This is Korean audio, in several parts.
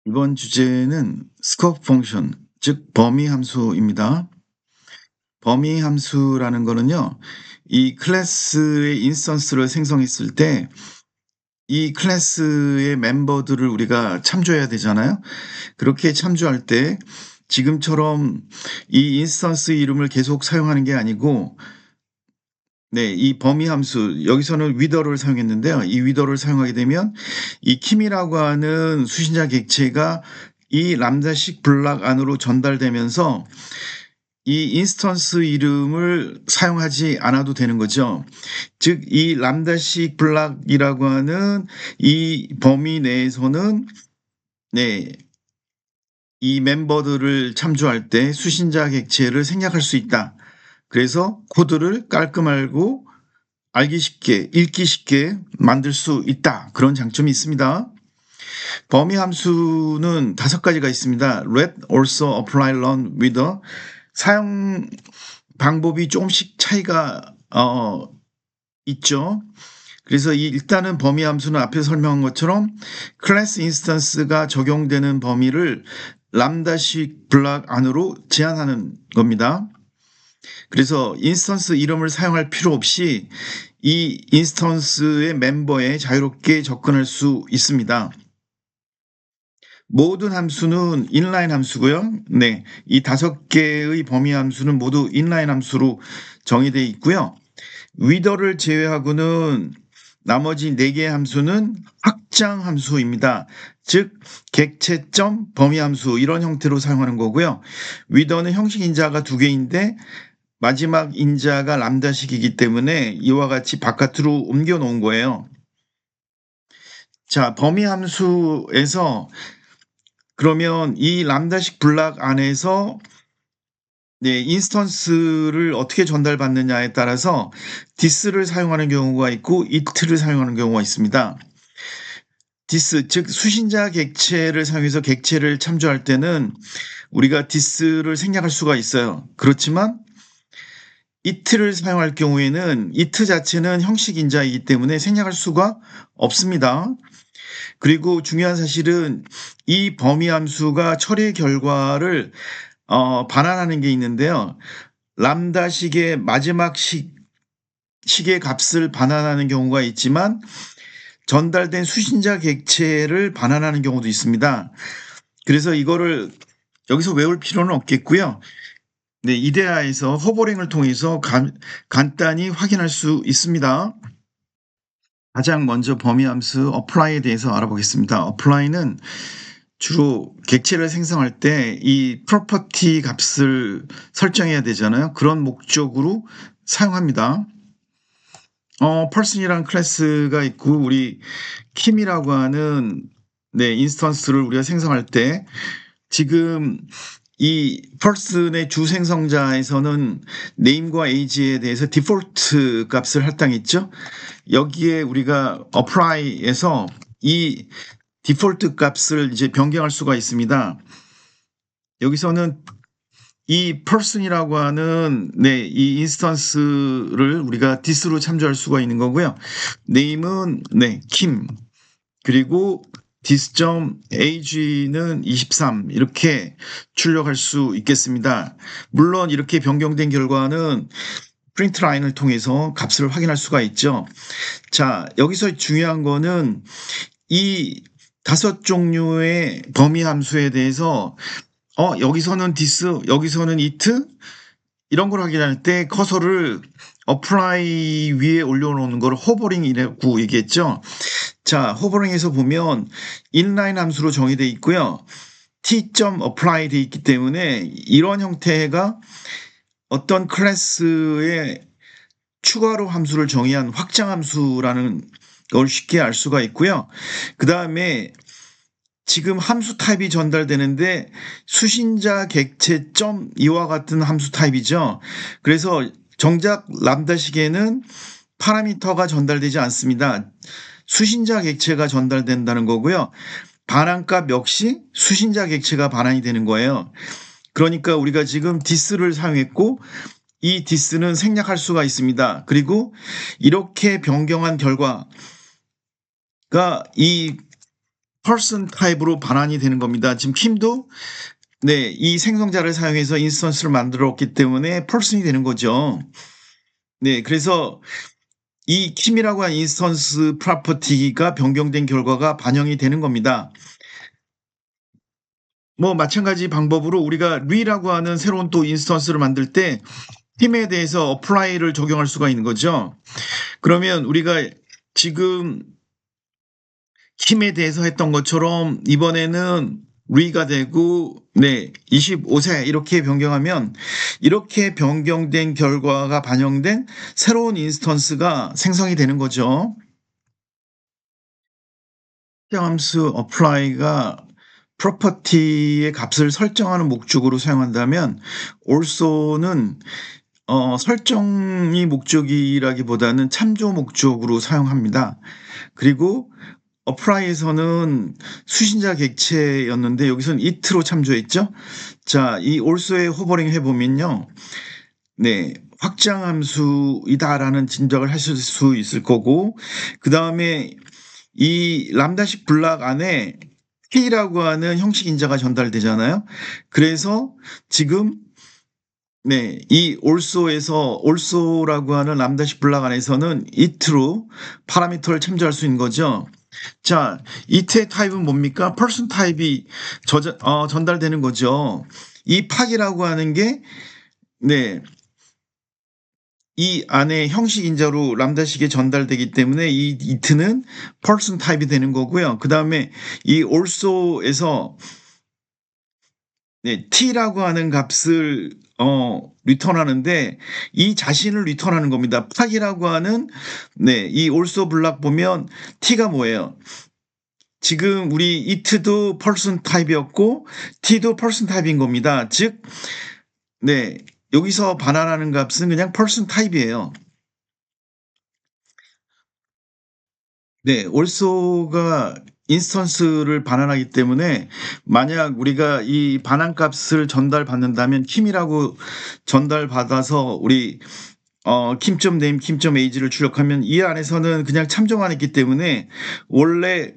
이번 주제는 스코프 펑션, 즉 범위 함수입니다. 범위 함수라는 거는요, 이 클래스의 인스턴스를 생성했을 때 이 클래스의 멤버들을 우리가 참조해야 되잖아요. 그렇게 참조할 때 지금처럼 이 인스턴스 이름을 계속 사용하는 게 아니고, 네, 이 범위 함수 여기서는 위더를 사용했는데요. 이 위더를 사용하게 되면 이 킴이라고 하는 수신자 객체가 이 람다식 블락 안으로 전달되면서 이 인스턴스 이름을 사용하지 않아도 되는 거죠. 즉 이 람다식 블락이라고 하는 이 범위 내에서는, 네, 이 멤버들을 참조할 때 수신자 객체를 생략할 수 있다. 그래서 코드를 깔끔하고 알기 쉽게, 읽기 쉽게 만들 수 있다. 그런 장점이 있습니다. 범위 함수는 5가지가 있습니다. Let, also, apply, run, with. 사용 방법이 조금씩 차이가 있죠. 그래서 일단은 범위 함수는 앞에 설명한 것처럼 클래스 인스턴스가 적용되는 범위를 람다식 블락 안으로 제한하는 겁니다. 그래서 인스턴스 이름을 사용할 필요 없이 이 인스턴스의 멤버에 자유롭게 접근할 수 있습니다. 모든 함수는 인라인 함수고요. 네, 이 5개의 범위 함수는 모두 인라인 함수로 정의되어 있고요. 위더를 제외하고는 나머지 4개의 함수는 확장 함수입니다. 즉 객체점 범위 함수 이런 형태로 사용하는 거고요. 위더는 형식 인자가 2개인데 마지막 인자가 람다식이기 때문에 이와 같이 바깥으로 옮겨 놓은 거예요. 자, 범위 함수에서 그러면 이 람다식 블락 안에서, 네, 인스턴스를 어떻게 전달받느냐에 따라서 디스를 사용하는 경우가 있고 it를 사용하는 경우가 있습니다. 디스, 즉 수신자 객체를 사용해서 객체를 참조할 때는 우리가 디스를 생략할 수가 있어요. 그렇지만 it를 사용할 경우에는 it 자체는 형식 인자이기 때문에 생략할 수가 없습니다. 그리고 중요한 사실은 이 범위 함수가 처리 결과를 반환하는 게 있는데요. 람다식의 마지막 식의 값을 반환하는 경우가 있지만 전달된 수신자 객체를 반환하는 경우도 있습니다. 그래서 이거를 여기서 외울 필요는 없겠고요. 네, 이데아에서 호버링을 통해서 간단히 확인할 수 있습니다. 가장 먼저 범위 함수 apply에 대해서 알아보겠습니다. apply는 주로 객체를 생성할 때 이 property 값을 설정해야 되잖아요. 그런 목적으로 사용합니다. person이라는 클래스가 있고 우리 kim이라고 하는, 네, 인스턴스를 우리가 생성할 때 지금 이 person의 주 생성자에서는 name과 age에 대해서 디폴트 값을 할당했죠. 여기에 우리가 apply에서 이 디폴트 값을 이제 변경할 수가 있습니다. 여기서는 이 person이라고 하는, 네, 이 인스턴스를 우리가 this로 참조할 수가 있는 거고요. name은, 네, kim, 그리고 this.age는 23 이렇게 출력할 수 있겠습니다. 물론 이렇게 변경된 결과는 프린트 라인을 통해서 값을 확인할 수가 있죠. 자, 여기서 중요한 거는 이 5종류의 범위 함수에 대해서 여기서는 this, 여기서는 it 이런 걸 확인할 때 커서를 apply 위에 올려놓는 걸 호버링이라고 얘기했죠. 자, 호버링에서 보면 inline 함수로 정의되어 있고요. t.apply 되어 있기 때문에 이런 형태가 어떤 클래스에 추가로 함수를 정의한 확장 함수라는 걸 쉽게 알 수가 있고요. 그 다음에 지금 함수 타입이 전달되는데 수신자 객체 점 이와 같은 함수 타입이죠. 그래서 정작 람다식에는 파라미터가 전달되지 않습니다. 수신자 객체가 전달된다는 거고요. 반환값 역시 수신자 객체가 반환이 되는 거예요. 그러니까 우리가 지금 this를 사용했고 이 this는 생략할 수가 있습니다. 그리고 이렇게 변경한 결과가 이 person 타입으로 반환이 되는 겁니다. 지금 킴도 네, 이 생성자를 사용해서 인스턴스를 만들었기 때문에 person이 되는 거죠. 네, 그래서 이 킴이라고 하는 인스턴스 프로퍼티가 변경된 결과가 반영이 되는 겁니다. 뭐 마찬가지 방법으로 우리가 리라고 하는 새로운 또 인스턴스를 만들 때 킴에 대해서 어플라이를 적용할 수가 있는 거죠. 그러면 우리가 지금 킴에 대해서 했던 것처럼 이번에는 리가 되고 네, 25세 이렇게 변경하면 이렇게 변경된 결과가 반영된 새로운 인스턴스가 생성이 되는 거죠. 함수 apply가 프로퍼티의 값을 설정하는 목적으로 사용한다면 also는 설정이 목적이라기보다는 참조 목적으로 사용합니다. 그리고 apply에서는 수신자 객체였는데 여기서는 it로 참조했죠. 자, 이 also에 호버링 해보면요. 네, 확장 함수이다라는 짐작을 하실 수 있을 거고, 그 다음에 이 람다식 블락 안에 K라고 하는 형식 인자가 전달되잖아요. 그래서 지금 네, 이 also라고 하는 람다식 블락 안에서는 it로 파라미터를 참조할 수 있는 거죠. 자, it의 타입은 뭡니까? person 타입이 전달되는 거죠. 이 팍이라고 하는 게 네, 이 안에 형식 인자로 람다식에 전달되기 때문에 이 it는 person 타입이 되는 거고요. 그 다음에 이 also에서 네, t라고 하는 값을 리턴하는데 이 자신을 리턴하는 겁니다. 팍이라고 하는 네, 이 also 블락 보면 t가 뭐예요? 지금 우리 it도 person 타입이었고 t도 person 타입인 겁니다. 즉, 네, 여기서 반환하는 값은 그냥 person 타입이에요. 네, also가 인스턴스를 반환하기 때문에 만약 우리가 이 반환값을 전달받는다면 킴이라고 전달받아서 우리 kim.name, kim.age를 출력하면 이 안에서는 그냥 참조만 했기 때문에 원래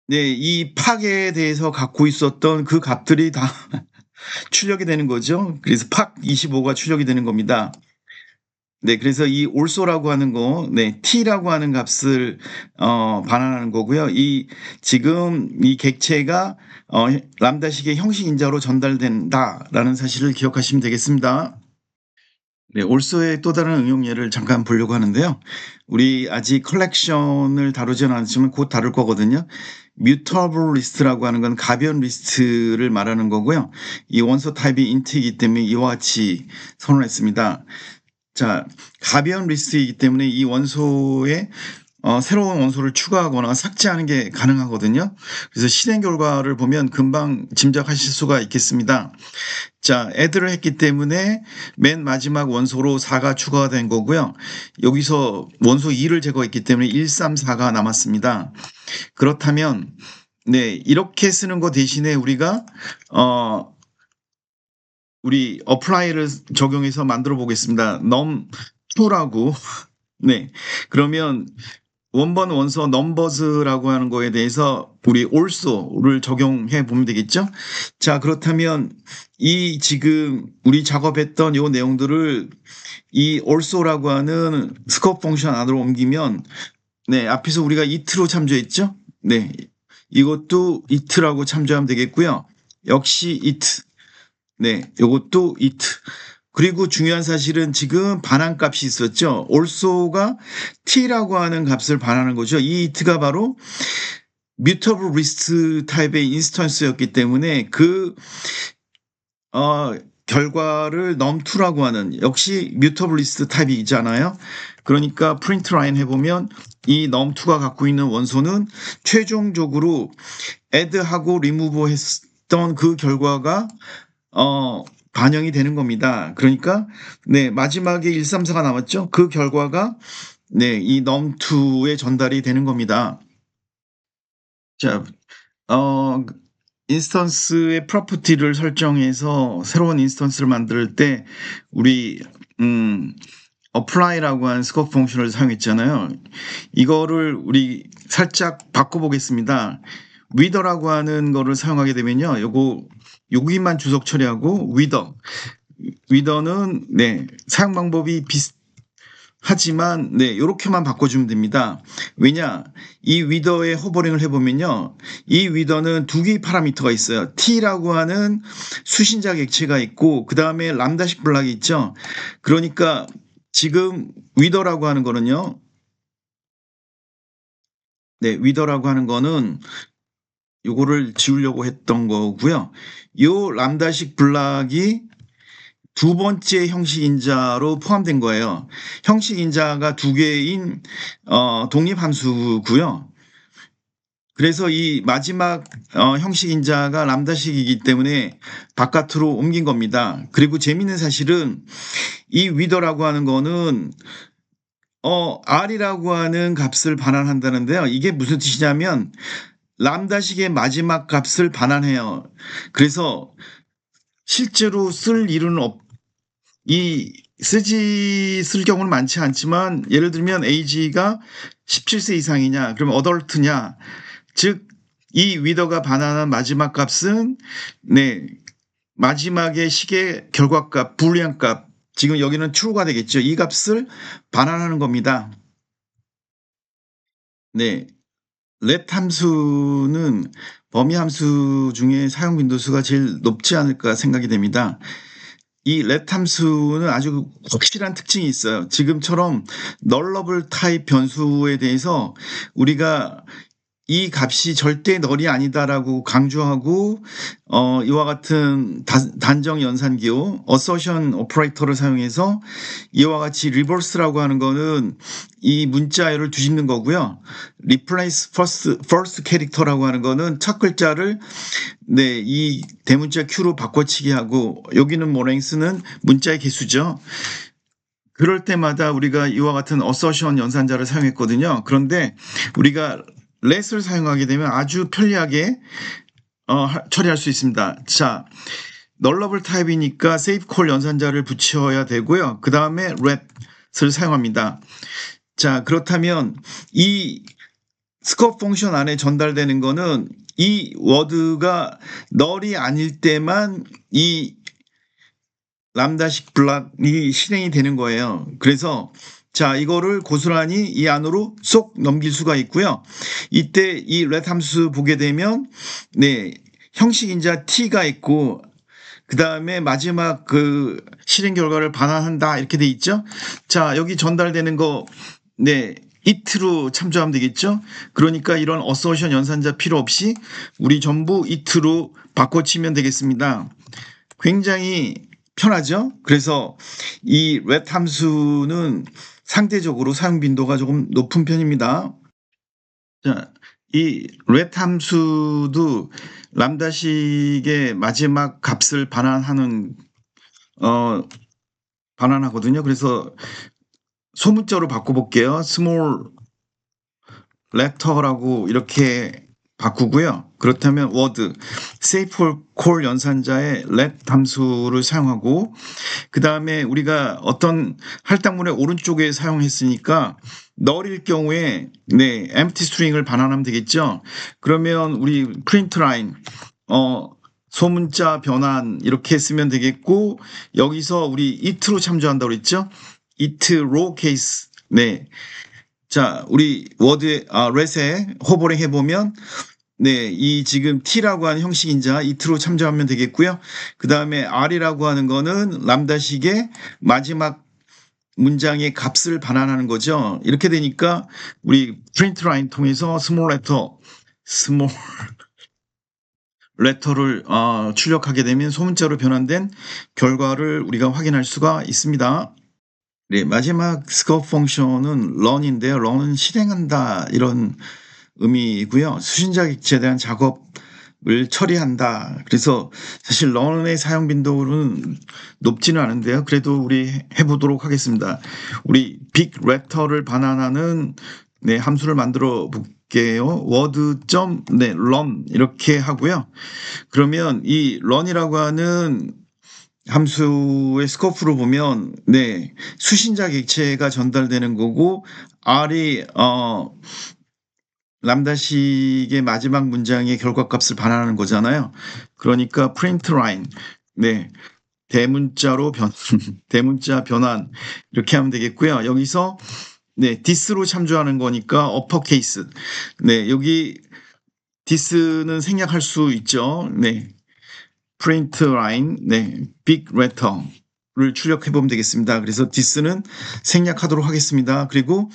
네, 이 팍에 대해서 갖고 있었던 그 값들이 다 출력이 되는 거죠. 그래서 팍 25가 출력이 되는 겁니다. 네, 그래서 이 also라고 하는 거, 네, t라고 하는 값을 반환하는 거고요. 지금 이 객체가 람다식의 형식 인자로 전달된다라는 사실을 기억하시면 되겠습니다. 네, also의 또 다른 응용 예를 잠깐 보려고 하는데요. 우리 아직 컬렉션을 다루지는 않지만 곧 다룰 거거든요. mutable list라고 하는 건 가변 리스트를 말하는 거고요. 이 원소 타입이 int이기 때문에 이와 같이 선언했습니다. 자, 가변 리스트이기 때문에 이 원소에 새로운 원소를 추가하거나 삭제하는 게 가능하거든요. 그래서 실행 결과를 보면 금방 짐작하실 수가 있겠습니다. 자, add를 했기 때문에 맨 마지막 원소로 4가 추가가 된 거고요. 여기서 원소 2를 제거했기 때문에 1, 3, 4가 남았습니다. 그렇다면 네, 이렇게 쓰는 거 대신에 우리가 우리 apply를 적용해서 만들어 보겠습니다. num2라고 네, 그러면 원본 원소 numbers라고 하는 거에 대해서 우리 also를 적용해 보면 되겠죠. 자, 그렇다면 이 지금 우리 작업했던 요 내용들을 이 also라고 하는 스코프 펑션 안으로 옮기면 네, 앞에서 우리가 it로 참조했죠. 네, 이것도 it라고 참조하면 되겠고요. 역시 it. 네, 요것도 it. 그리고 중요한 사실은 지금 반환값이 있었죠. also가 t라고 하는 값을 반환하는 거죠. 이 it가 바로 mutable list 타입의 인스턴스였기 때문에 그 결과를 num2라고 하는 역시 mutable list 타입이잖아요. 그러니까 print line 해보면 이 num2가 갖고 있는 원소는 최종적으로 add하고 remove 했던 그 결과가 반영이 되는 겁니다. 그러니까 네, 마지막에 1, 3, 4가 남았죠. 그 결과가 네, 이 num2에 전달이 되는 겁니다. 자, 인스턴스의 프로퍼티를 설정해서 새로운 인스턴스를 만들 때 우리 apply라고 하는 스코프 펑션을 사용했잖아요. 이거를 우리 살짝 바꿔보겠습니다. wither라고 하는 거를 사용하게 되면요. 여기만 주석 처리하고 wither는 사용 방법이 비슷하지만 요렇게만 바꿔주면 됩니다. 왜냐? 이 wither에 호버링을 해보면요. 이 wither는 두 개의 파라미터가 있어요. t라고 하는 수신자 객체가 있고 그 다음에 람다식 블락이 있죠. 그러니까 지금 wither라고 하는 거는요. wither라고 하는 거는 요거를 지우려고 했던 거고요. 요 람다식 블락이 두 번째 형식 인자로 포함된 거예요. 형식 인자가 두 개인 독립 함수고요. 그래서 이 마지막 형식 인자가 람다식이기 때문에 바깥으로 옮긴 겁니다. 그리고 재미있는 사실은 이 wither라고 하는 거는 r이라고 하는 값을 반환한다는데요. 이게 무슨 뜻이냐면 람다식의 마지막 값을 반환해요. 그래서 실제로 쓸 일은 쓸 경우는 많지 않지만 예를 들면 age가 17세 이상이냐 그러면 어덜트냐 즉 이 wither가 반환한 마지막 값은 마지막의 식의 결과값 불리한 값 지금 여기는 true가 되겠죠. 이 값을 반환하는 겁니다. let 함수는 범위 함수 중에 사용 빈도수가 제일 높지 않을까 생각이 됩니다. 이 let 함수는 아주 확실한 특징이 있어요. 지금처럼 nullable 타입 변수에 대해서 우리가 이 값이 절대 널이 아니다라고 강조하고 이와 같은 단정 연산기호 assertion operator를 사용해서 이와 같이 reverse라고 하는 거는 이 문자열을 뒤집는 거고요. replace first character라고 하는 거는 첫 글자를 이 대문자 Q로 바꿔치기 하고 여기는 length는 문자의 개수죠. 그럴 때마다 우리가 이와 같은 assertion 연산자를 사용했거든요. 그런데 우리가 let을 사용하게 되면 아주 편리하게 처리할 수 있습니다. 자, nullable 타입이니까 save call 연산자를 붙여야 되고요. 그 다음에 let을 사용합니다. 자, 그렇다면 이 scope 펑션 안에 전달되는 거는 이 워드가 null이 아닐 때만 이 람다식 블락이 실행이 되는 거예요. 그래서 자, 이거를 고스란히 이 안으로 쏙 넘길 수가 있고요. 이때 이 let 함수 보게 되면 형식 인자 t가 있고 그 다음에 마지막 그 실행 결과를 반환한다 이렇게 돼 있죠. 자, 여기 전달되는 거 it로 참조하면 되겠죠. 그러니까 이런 assertion 연산자 필요 없이 우리 전부 it로 바꿔치면 되겠습니다. 굉장히 편하죠. 그래서 이 let 함수는 상대적으로 사용 빈도가 조금 높은 편입니다. 자, 이 let 함수도 람다식의 마지막 값을 반환하거든요. 그래서 소문자로 바꿔볼게요. small letter라고 이렇게 바꾸고요. 그렇다면 word, save call 연산자의 let 함수를 사용하고 그 다음에 우리가 어떤 할당문의 오른쪽에 사용했으니까 null일 경우에 empty string을 반환하면 되겠죠. 그러면 우리 print line 소문자 변환 이렇게 쓰면 되겠고 여기서 우리 it로 참조한다고 그랬죠. it row case 자, 우리 워드에 let에 호버링 해보면 이 지금 t라고 하는 형식 인자 it로 참조하면 되겠고요. 그 다음에 r이라고 하는 거는 람다식의 마지막 문장의 값을 반환하는 거죠. 이렇게 되니까 우리 print line 통해서 small letter를 출력하게 되면 소문자로 변환된 결과를 우리가 확인할 수가 있습니다. 마지막 scope 펑션은 run인데요. run은 실행한다 이런 의미이고요. 수신자 객체에 대한 작업을 처리한다. 그래서 사실 run의 사용 빈도는 높지는 않은데요. 그래도 우리 해보도록 하겠습니다. 우리 big letter를 반환하는 함수를 만들어 볼게요. word.run 이렇게 하고요. 그러면 이 run이라고 하는 함수의 스코프로 보면 네, 수신자 객체가 전달되는 거고 R이 람다식의 마지막 문장의 결과값을 반환하는 거잖아요. 그러니까 프린트 라인 네, 대문자로 대문자 변환 이렇게 하면 되겠고요. 여기서 네, this로 참조하는 거니까 어퍼케이스. 네, 여기 this는 생략할 수 있죠. 네. print line, 네, big letter를 출력해 보면 되겠습니다. 그래서 this는 생략하도록 하겠습니다. 그리고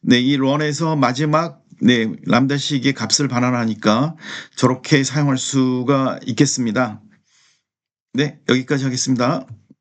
네, 이 run에서 마지막 네, 람다식의 값을 반환하니까 저렇게 사용할 수가 있겠습니다. 네, 여기까지 하겠습니다.